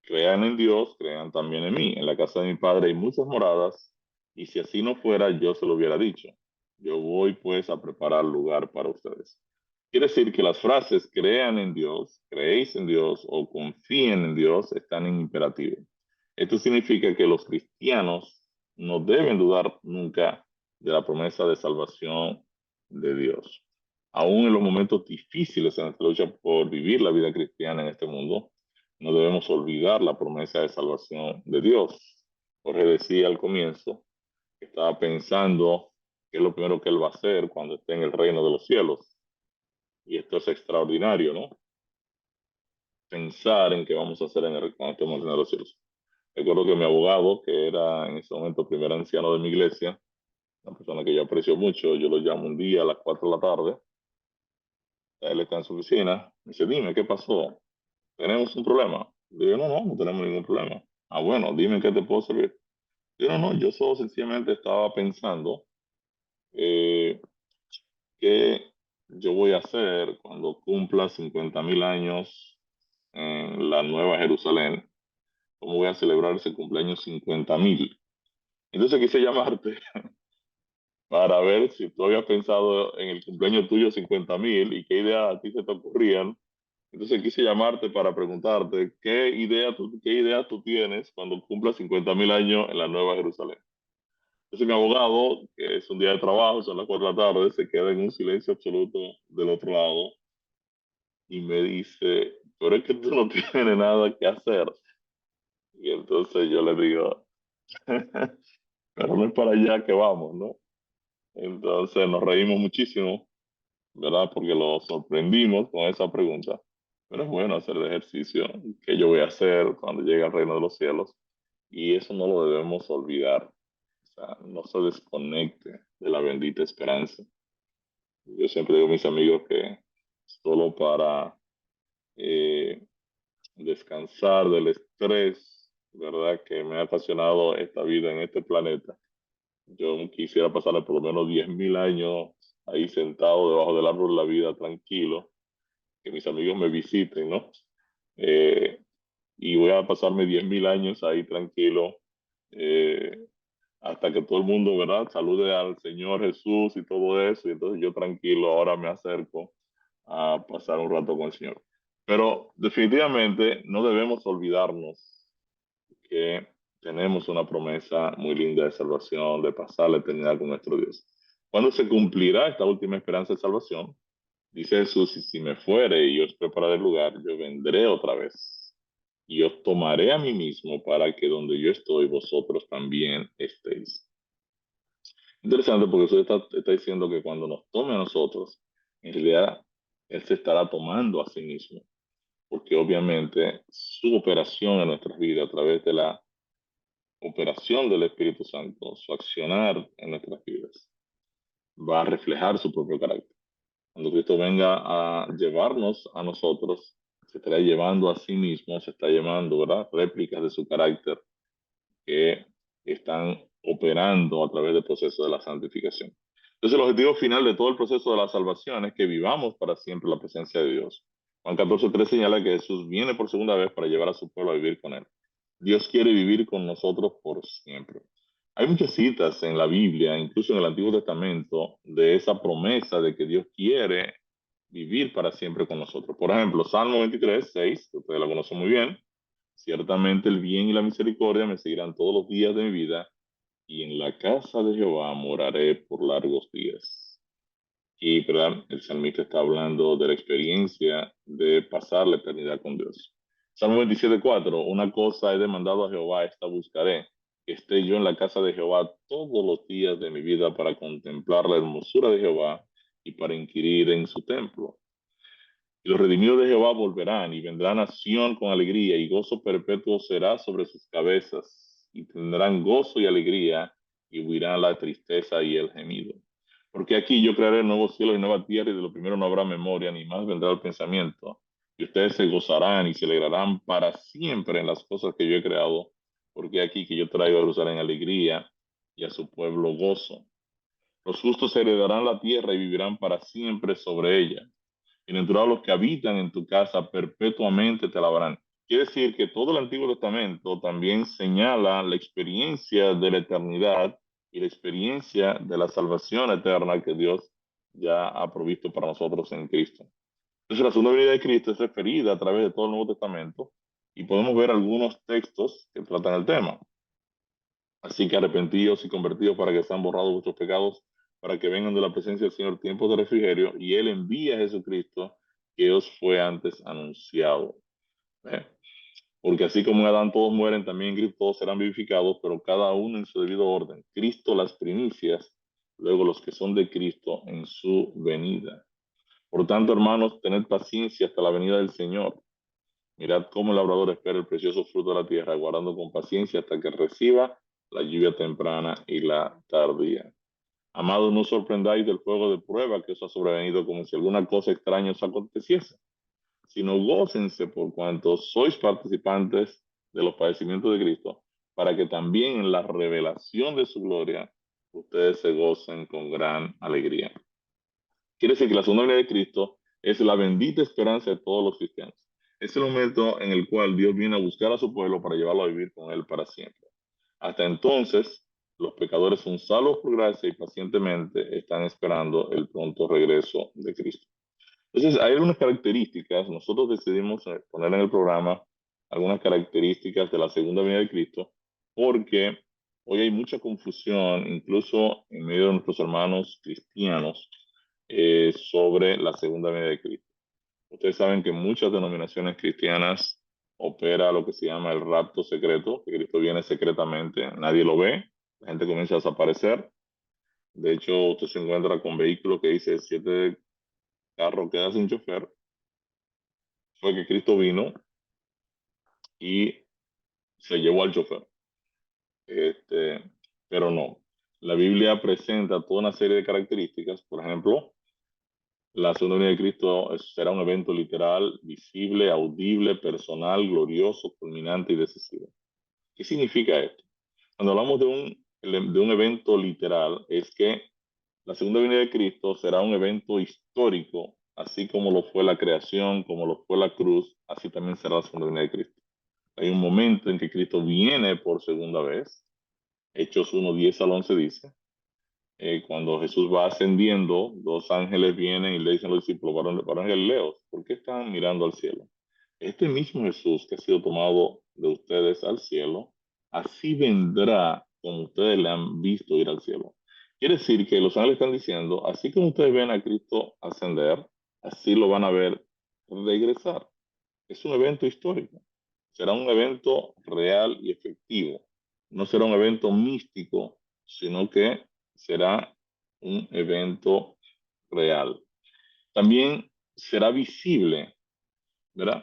crean en Dios, crean también en mí. En la casa de mi padre hay muchas moradas, y si así no fuera, yo se lo hubiera dicho. Yo voy pues a preparar lugar para ustedes. Quiere decir que las frases crean en Dios, creéis en Dios o confíen en Dios están en imperativo. Esto significa que los cristianos no deben dudar nunca de la promesa de salvación de Dios. Aún en los momentos difíciles en nuestra lucha por vivir la vida cristiana en este mundo, no debemos olvidar la promesa de salvación de Dios. Jorge decía al comienzo que estaba pensando qué es lo primero que él va a hacer cuando esté en el reino de los cielos. Y esto es extraordinario, ¿no? Pensar en qué vamos a hacer cuando estemos en el reino de los cielos. Recuerdo que mi abogado, que era en ese momento el primer anciano de mi iglesia, una persona que yo aprecio mucho, yo lo llamo un día a las 4 de la tarde, él está en su oficina, me dice, dime, ¿qué pasó? ¿Tenemos un problema? Le digo, no, no, no tenemos ningún problema. Ah, bueno, dime en qué te puedo servir. Yo no, no, yo solo sencillamente estaba pensando eh, qué yo voy a hacer cuando cumpla 50.000 años en la Nueva Jerusalén. ¿Cómo voy a celebrar ese cumpleaños 50.000? Entonces quise llamarte para ver si tú habías pensado en el cumpleaños tuyo 50,000 y qué ideas a ti se te ocurrían. Entonces quise llamarte para preguntarte qué idea tú tienes cuando cumplas 50,000 años en la Nueva Jerusalén. Entonces mi abogado, que es un día de trabajo, son las 4 de la tarde, se queda en un silencio absoluto del otro lado y me dice, pero es que tú no tienes nada que hacer. Y entonces yo le digo, pero no es para allá que vamos, ¿no? Entonces nos reímos muchísimo, ¿verdad? Porque lo sorprendimos con esa pregunta. Pero es bueno hacer el ejercicio que yo voy a hacer cuando llegue al reino de los cielos. Y eso no lo debemos olvidar. O sea, no se desconecte de la bendita esperanza. Yo siempre digo a mis amigos que solo para eh, descansar del estrés, ¿verdad? Que me ha apasionado esta vida en este planeta. Yo quisiera pasarle por lo menos 10,000 años ahí sentado debajo del árbol de la vida, tranquilo, que mis amigos me visiten, ¿no? Eh, y voy a pasarme 10,000 años ahí tranquilo, eh, hasta que todo el mundo, ¿verdad? Salude al Señor Jesús y todo eso. Y entonces yo tranquilo ahora me acerco a pasar un rato con el Señor. Pero definitivamente no debemos olvidarnos que tenemos una promesa muy linda de salvación, de pasar la eternidad con nuestro Dios. ¿Cuándo se cumplirá esta última esperanza de salvación? Dice Jesús, y si me fuere y os prepararé el lugar, yo vendré otra vez y os tomaré a mí mismo para que donde yo estoy, vosotros también estéis. Interesante porque Jesús está diciendo que cuando nos tome a nosotros, en realidad Él se estará tomando a sí mismo, porque obviamente su operación en nuestras vidas a través de la operación del Espíritu Santo, su accionar en nuestras vidas, va a reflejar su propio carácter. Cuando Cristo venga a llevarnos a nosotros, se estará llevando a sí mismo, se está llevando, ¿verdad? Réplicas de su carácter que están operando a través del proceso de la santificación. Entonces, el objetivo final de todo el proceso de la salvación es que vivamos para siempre la presencia de Dios. Juan 14:3 señala que Jesús viene por segunda vez para llevar a su pueblo a vivir con él. Dios quiere vivir con nosotros por siempre. Hay muchas citas en la Biblia, incluso en el Antiguo Testamento, de esa promesa de que Dios quiere vivir para siempre con nosotros. Por ejemplo, Salmo 23:6, que ustedes la conocen muy bien, ciertamente el bien y la misericordia me seguirán todos los días de mi vida, y en la casa de Jehová moraré por largos días. Y ¿verdad? El salmista está hablando de la experiencia de pasar la eternidad con Dios. Salmo 27:4, una cosa he demandado a Jehová, esta buscaré, que esté yo en la casa de Jehová todos los días de mi vida para contemplar la hermosura de Jehová y para inquirir en su templo. Y los redimidos de Jehová volverán y vendrán a Sión con alegría, y gozo perpetuo será sobre sus cabezas, y tendrán gozo y alegría, y huirán la tristeza y el gemido. Porque aquí yo crearé nuevos cielos y nueva tierra, y de lo primero no habrá memoria, ni más vendrá el pensamiento. Y ustedes se gozarán y se alegrarán para siempre en las cosas que yo he creado, porque aquí que yo traigo a Jerusalén alegría y a su pueblo gozo. Los justos heredarán la tierra y vivirán para siempre sobre ella. Bienaventurados los que habitan en tu casa, perpetuamente te alabarán. Quiere decir que todo el Antiguo Testamento también señala la experiencia de la eternidad y la experiencia de la salvación eterna que Dios ya ha provisto para nosotros en Cristo. Entonces, la segunda venida de Cristo es referida a través de todo el Nuevo Testamento y podemos ver algunos textos que tratan el tema. Así que arrepentidos y convertidos para que sean borrados vuestros pecados, para que vengan de la presencia del Señor tiempos de refrigerio, y Él envía a Jesucristo, que os fue antes anunciado. ¿Eh? Porque así como en Adán todos mueren, también en Cristo todos serán vivificados, pero cada uno en su debido orden. Cristo las primicias, luego los que son de Cristo en su venida. Por tanto, hermanos, tened paciencia hasta la venida del Señor. Mirad cómo el labrador espera el precioso fruto de la tierra, guardando con paciencia hasta que reciba la lluvia temprana y la tardía. Amados, no os sorprendáis del fuego de prueba que os ha sobrevenido como si alguna cosa extraña os aconteciese, sino gócense por cuanto sois participantes de los padecimientos de Cristo, para que también en la revelación de su gloria ustedes se gocen con gran alegría. Quiere decir que la segunda venida de Cristo es la bendita esperanza de todos los cristianos. Es el momento en el cual Dios viene a buscar a su pueblo para llevarlo a vivir con él para siempre. Hasta entonces, Los pecadores son salvos por gracia y pacientemente están esperando el pronto regreso de Cristo. Entonces, hay algunas características, nosotros decidimos poner en el programa algunas características de la segunda venida de Cristo, porque hoy hay mucha confusión, incluso en medio de nuestros hermanos cristianos, sobre la segunda venida de Cristo. Ustedes saben que en muchas denominaciones cristianas opera lo que se llama el rapto secreto, que Cristo viene secretamente, nadie lo ve, la gente comienza a desaparecer. De hecho, usted se encuentra con vehículos que dice 7 carros quedan sin chofer. Fue que Cristo vino y se llevó al chofer. Este, pero no. La Biblia presenta toda una serie de características. Por ejemplo, la segunda venida de Cristo será un evento literal, visible, audible, personal, glorioso, culminante y decisivo. ¿Qué significa esto? Cuando hablamos de un evento literal, es que la segunda venida de Cristo será un evento histórico, así como lo fue la creación, como lo fue la cruz, así también será la segunda venida de Cristo. Hay un momento en que Cristo viene por segunda vez. Hechos 1:10 al 11 dice, cuando Jesús va ascendiendo, dos ángeles vienen y le dicen a los discípulos, varones Galileos, ¿por qué están mirando al cielo? Este mismo Jesús que ha sido tomado de ustedes al cielo, así vendrá como ustedes le han visto ir al cielo. Quiere decir que los ángeles están diciendo, así como ustedes ven a Cristo ascender, así lo van a ver regresar. Es un evento histórico. Será un evento real y efectivo. No será un evento místico, sino que será un evento real. También será visible, ¿verdad?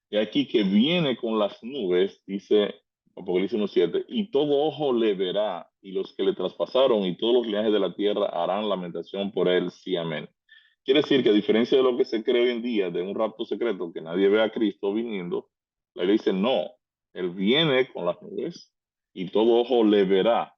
Y aquí que viene con las nubes, dice Apocalipsis 1:7, y todo ojo le verá, y los que le traspasaron y todos los linajes de la tierra harán lamentación por él, sí, amén. Quiere decir que a diferencia de lo que se cree hoy en día, de un rapto secreto, que nadie ve a Cristo viniendo, la Biblia dice, no, él viene con las nubes y todo ojo le verá.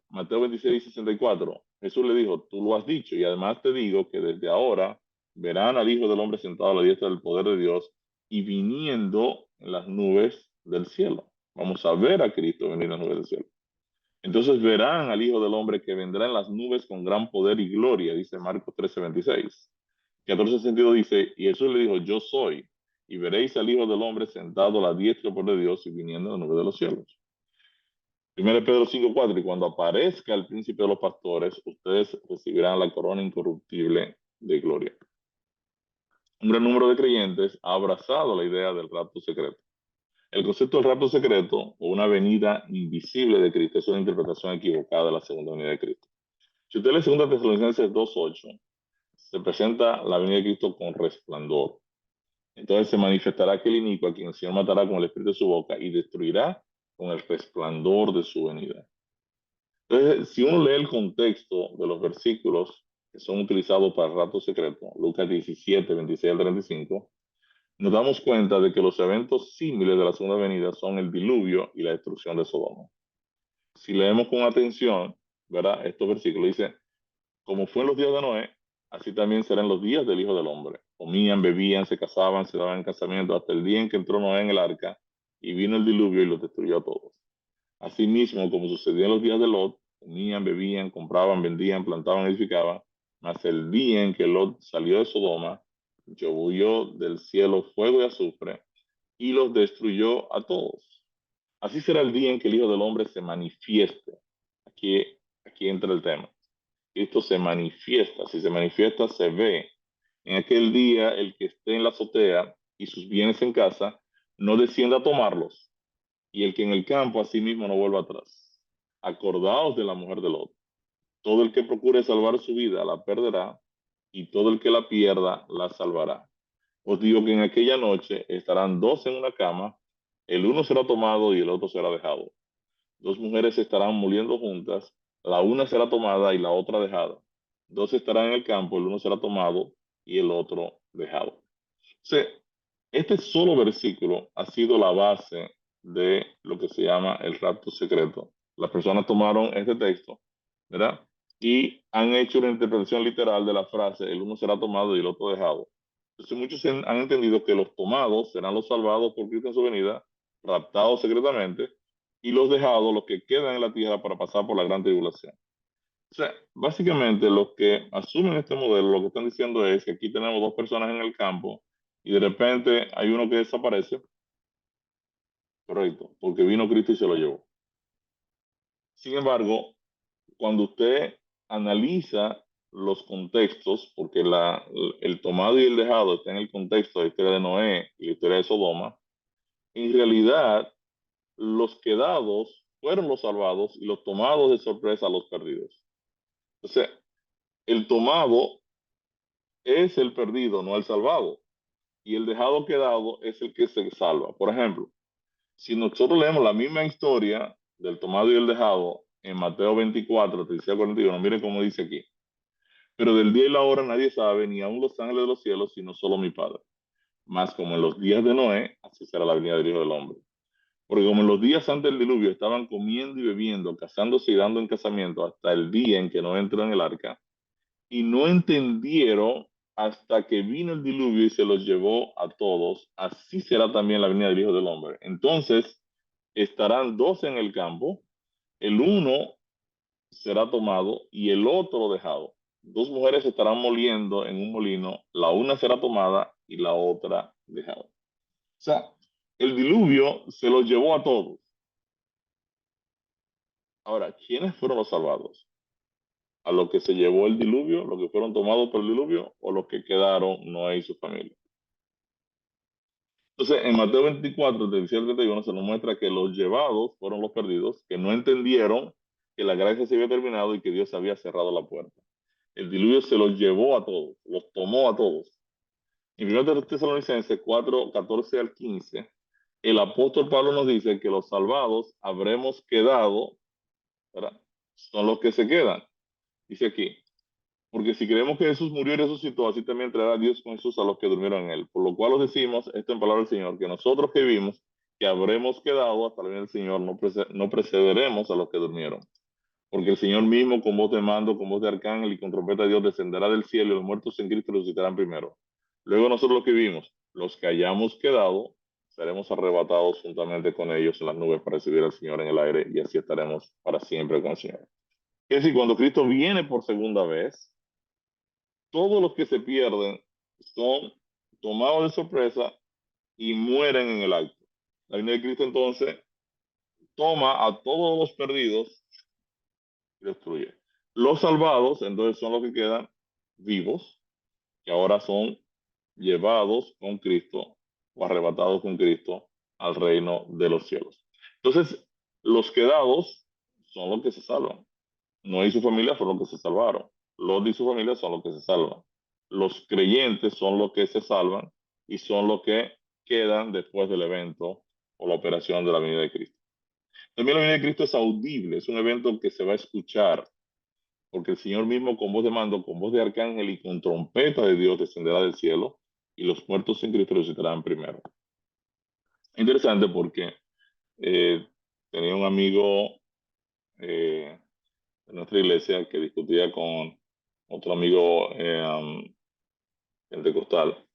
Mateo 26:64, Jesús le dijo, tú lo has dicho y además te digo que desde ahora verán al Hijo del Hombre sentado a la diestra del poder de Dios y viniendo en las nubes del cielo. Vamos a ver a Cristo venir en las nubes del cielo. Entonces verán al Hijo del Hombre que vendrá en las nubes con gran poder y gloria, dice Marcos 13:26. 14:62 dice, y Jesús le dijo, yo soy, y veréis al Hijo del Hombre sentado a la diestra del poder de Dios y viniendo en las nubes de los cielos. 1 Pedro 5:4, y cuando aparezca el príncipe de los pastores, ustedes recibirán la corona incorruptible de gloria. Un gran número de creyentes ha abrazado la idea del rapto secreto. El concepto del rapto secreto o una venida invisible de Cristo es una interpretación equivocada de la segunda venida de Cristo. Si usted lee 2 Tesalonicenses 2:8, se presenta la venida de Cristo con resplandor. Entonces se manifestará aquel inicuo a quien el Señor matará con el espíritu de su boca y destruirá con el resplandor de su venida. Entonces, si uno lee el contexto de los versículos que son utilizados para el rapto secreto, Lucas 17:26 al 35, nos damos cuenta de que los eventos similares de la segunda venida son el diluvio y la destrucción de Sodoma. Si leemos con atención, ¿verdad? Estos versículos dicen, como fue en los días de Noé, así también serán los días del Hijo del Hombre. Comían, bebían, se casaban, se daban en casamiento hasta el día en que entró Noé en el arca y vino el diluvio y los destruyó a todos. Asimismo, como sucedió en los días de Lot, comían, bebían, compraban, vendían, plantaban, edificaban, mas el día en que Lot salió de Sodoma, llovió del cielo fuego y azufre y los destruyó a todos. Así será el día en que el Hijo del Hombre se manifieste. Aquí entra el tema. Cristo se manifiesta. Si se manifiesta, se ve. En aquel día, el que esté en la azotea y sus bienes en casa, no descienda a tomarlos, y el que en el campo asimismo no vuelva atrás. Acordaos de la mujer de Lot. Todo el que procure salvar su vida la perderá, y todo el que la pierda la salvará. Os digo que en aquella noche estarán dos en una cama, el uno será tomado y el otro será dejado. Dos mujeres estarán moliendo juntas, la una será tomada y la otra dejada. Dos estarán en el campo, el uno será tomado y el otro dejado. Sí, este solo versículo ha sido la base de lo que se llama el rapto secreto. Las personas tomaron este texto, ¿verdad? Y han hecho una interpretación literal de la frase, el uno será tomado y el otro dejado. Entonces muchos han entendido que los tomados serán los salvados por Cristo en su venida, raptados secretamente, y los dejados, los que quedan en la tierra para pasar por la gran tribulación. O sea, básicamente los que asumen este modelo, lo que están diciendo es que aquí tenemos dos personas en el campo y de repente hay uno que desaparece, correcto, porque vino Cristo y se lo llevó. Sin embargo, cuando usted analiza los contextos, porque el tomado y el dejado está en el contexto de la historia de Noé y la historia de Sodoma, en realidad los quedados fueron los salvados y los tomados de sorpresa los perdidos. O sea, el tomado es el perdido, no el salvado. Y el dejado quedado es el que se salva. Por ejemplo, si nosotros leemos la misma historia del tomado y el dejado en Mateo 24, 36 a 41, miren cómo dice aquí. Pero del día y la hora nadie sabe, ni aun los ángeles de los cielos, sino solo mi Padre. Más como en los días de Noé, así será la venida del Hijo del Hombre. Porque como en los días antes del diluvio estaban comiendo y bebiendo, casándose y dando en casamiento hasta el día en que no entró en el arca, y no entendieron hasta que vino el diluvio y se los llevó a todos, así será también la venida del Hijo del Hombre. Entonces estarán dos en el campo, el uno será tomado y el otro dejado. Dos mujeres estarán moliendo en un molino, la una será tomada y la otra dejada. O sea, el diluvio se los llevó a todos. Ahora, ¿quiénes fueron los salvados? ¿A los que se llevó el diluvio, los que fueron tomados por el diluvio, o los que quedaron Noé y su familia? Entonces, en Mateo 24, 37 al 31, se nos muestra que los llevados fueron los perdidos, que no entendieron que la gracia se había terminado y que Dios había cerrado la puerta. El diluvio se los llevó a todos, los tomó a todos. En 1 Tesalonicenses 4, 14 al 15, el apóstol Pablo nos dice que los salvados habremos quedado, ¿verdad? Son los que se quedan. Dice aquí, porque si creemos que Jesús murió y resucitó, así también traerá Dios con Jesús a los que durmieron en él. Por lo cual os decimos, esto en palabra del Señor, que nosotros que vimos, que habremos quedado hasta la venida del Señor, no precederemos a los que durmieron. Porque el Señor mismo, con voz de mando, con voz de arcángel y con trompeta de Dios, descenderá del cielo y los muertos en Cristo resucitarán primero. Luego nosotros los que vimos, los que hayamos quedado, seremos arrebatados juntamente con ellos en las nubes para recibir al Señor en el aire y así estaremos para siempre con el Señor. Es decir, cuando Cristo viene por segunda vez, todos los que se pierden son tomados de sorpresa y mueren en el acto. La venida de Cristo entonces toma a todos los perdidos y destruye. Los salvados entonces son los que quedan vivos, que ahora son llevados con Cristo o arrebatados con Cristo al reino de los cielos. Entonces, los quedados son los que se salvan. Noé y su familia fueron los que se salvaron. Lot y su familia son los que se salvan. Los creyentes son los que se salvan y son los que quedan después del evento o la operación de la venida de Cristo. También la venida de Cristo es audible, es un evento que se va a escuchar, porque el Señor mismo con voz de mando, con voz de arcángel y con trompeta de Dios descenderá del cielo y los muertos en Cristo resucitarán primero. Interesante porque eh, tenía un amigo de nuestra iglesia que discutía con otro amigo pentecostal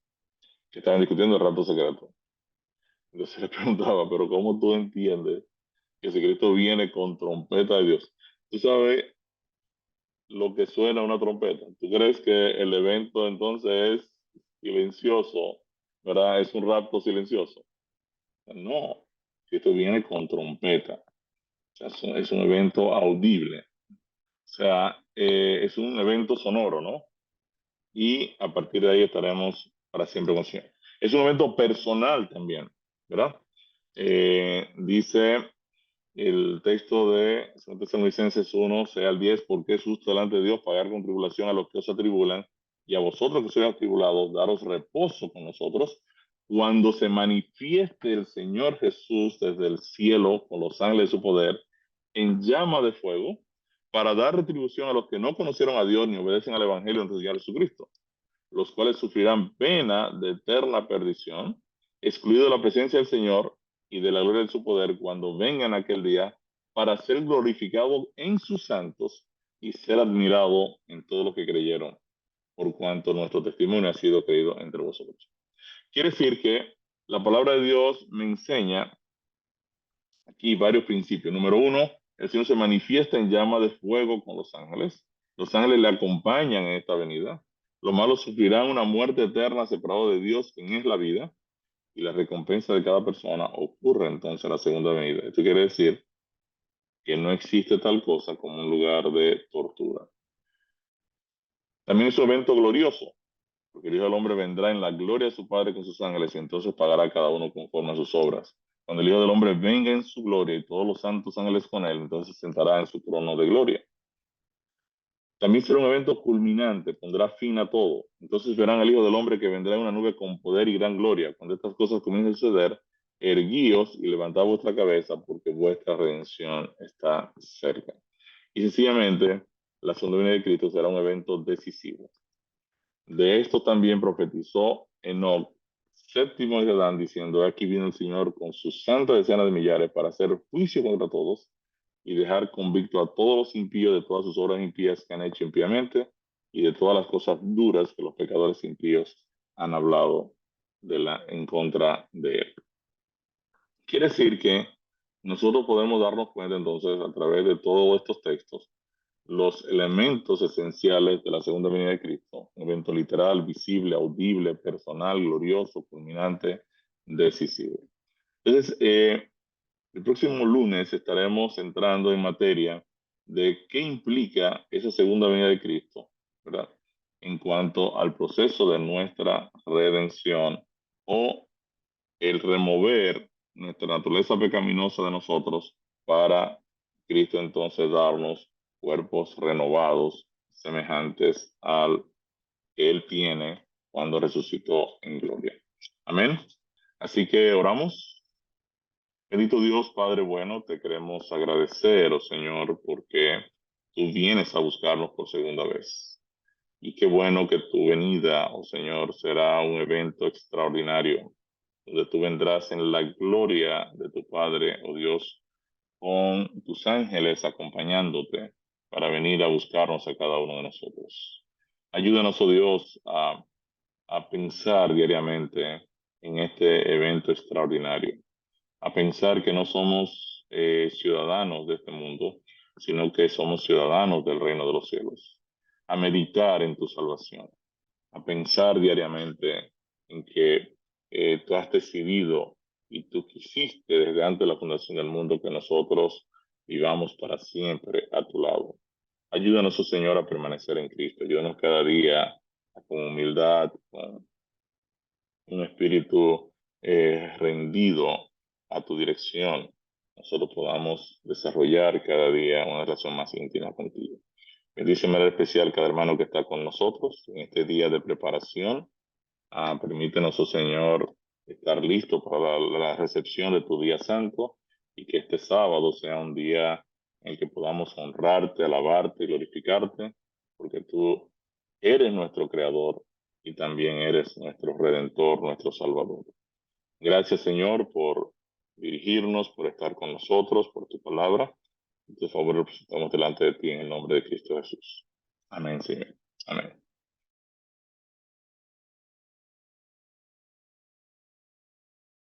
que estaban discutiendo el rapto secreto. Entonces le preguntaba, pero ¿cómo tú entiendes que si Cristo viene con trompeta de Dios? ¿Tú sabes lo que suena una trompeta? ¿Tú crees que el evento entonces es silencioso, verdad? Es un rapto silencioso. No, Cristo viene con trompeta. O sea, es un evento audible. O sea, es un evento sonoro, ¿no? Y a partir de ahí estaremos para siempre con Señor. Es un evento personal también, ¿verdad? Dice el texto de 2 Tesalonicenses 1, sea al 10, porque es justo delante de Dios pagar con tribulación a los que os atribulan, y a vosotros que sois atribulados, daros reposo con nosotros, cuando se manifieste el Señor Jesús desde el cielo con los ángeles de su poder, en llama de fuego, para dar retribución a los que no conocieron a Dios ni obedecen al Evangelio de nuestro Señor Jesucristo, los cuales sufrirán pena de eterna perdición, excluido de la presencia del Señor y de la gloria de su poder cuando vengan aquel día para ser glorificado en sus santos y ser admirado en todos los que creyeron, por cuanto nuestro testimonio ha sido creído entre vosotros. Quiere decir que la palabra de Dios me enseña Aquí varios principios. Número uno, el Señor se manifiesta en llama de fuego con los ángeles. Los ángeles le acompañan en esta venida. Los malos sufrirán una muerte eterna separado de Dios, quien es la vida, y la recompensa de cada persona ocurre entonces en la segunda venida. Esto quiere decir que no existe tal cosa como un lugar de tortura. También es un evento glorioso, porque el Hijo del Hombre vendrá en la gloria de su Padre con sus ángeles y entonces pagará a cada uno conforme a sus obras. Cuando el Hijo del Hombre venga en su gloria y todos los santos ángeles con él, entonces se sentará en su trono de gloria. También será un evento culminante, pondrá fin a todo. Entonces verán al Hijo del Hombre que vendrá en una nube con poder y gran gloria. Cuando estas cosas comiencen a suceder, erguíos y levantad vuestra cabeza, porque vuestra redención está cerca. Y sencillamente, la segunda venida de Cristo será un evento decisivo. De esto también profetizó Enoc, séptimo de Adán, diciendo: aquí viene el Señor con sus santas decenas de millares para hacer juicio contra todos y dejar convicto a todos los impíos de todas sus obras impías que han hecho impíamente y de todas las cosas duras que los pecadores impíos han hablado en contra de él. Quiere decir que nosotros podemos darnos cuenta entonces a través de todos estos textos los elementos esenciales de la segunda venida de Cristo: un evento literal, visible, audible, personal, glorioso, culminante, decisivo. Entonces, el próximo lunes estaremos entrando en materia de qué implica esa segunda venida de Cristo, ¿verdad? En cuanto al proceso de nuestra redención o el remover nuestra naturaleza pecaminosa de nosotros para Cristo entonces darnos cuerpos renovados semejantes al que Él tiene cuando resucitó en gloria. Amén. Así que oramos. Bendito Dios, Padre bueno, te queremos agradecer, oh Señor, porque tú vienes a buscarnos por segunda vez. Y qué bueno que tu venida, oh Señor, será un evento extraordinario, donde tú vendrás en la gloria de tu Padre, oh Dios, con tus ángeles acompañándote para venir a buscarnos a cada uno de nosotros. Ayúdanos, oh Dios, a pensar diariamente en este evento extraordinario, a pensar que no somos ciudadanos de este mundo, sino que somos ciudadanos del reino de los cielos, a meditar en tu salvación, a pensar diariamente en que tú has decidido y tú quisiste desde antes de la fundación del mundo que nosotros vivamos para siempre a tu lado. Ayúdanos, oh Señor, a permanecer en Cristo. Ayúdanos cada día con humildad, con un espíritu rendido a tu dirección. Nosotros podamos desarrollar cada día una relación más íntima contigo. Bendice de manera especial cada hermano que está con nosotros en este día de preparación. Permítenos, oh Señor, estar listos para la recepción de tu día santo y que este sábado sea un día en que podamos honrarte, alabarte y glorificarte, porque tú eres nuestro creador y también eres nuestro redentor, nuestro salvador. Gracias, Señor, por dirigirnos, por estar con nosotros, por tu palabra. Por favor, lo presentamos delante de ti en el nombre de Cristo Jesús. Amén, Señor. Amén.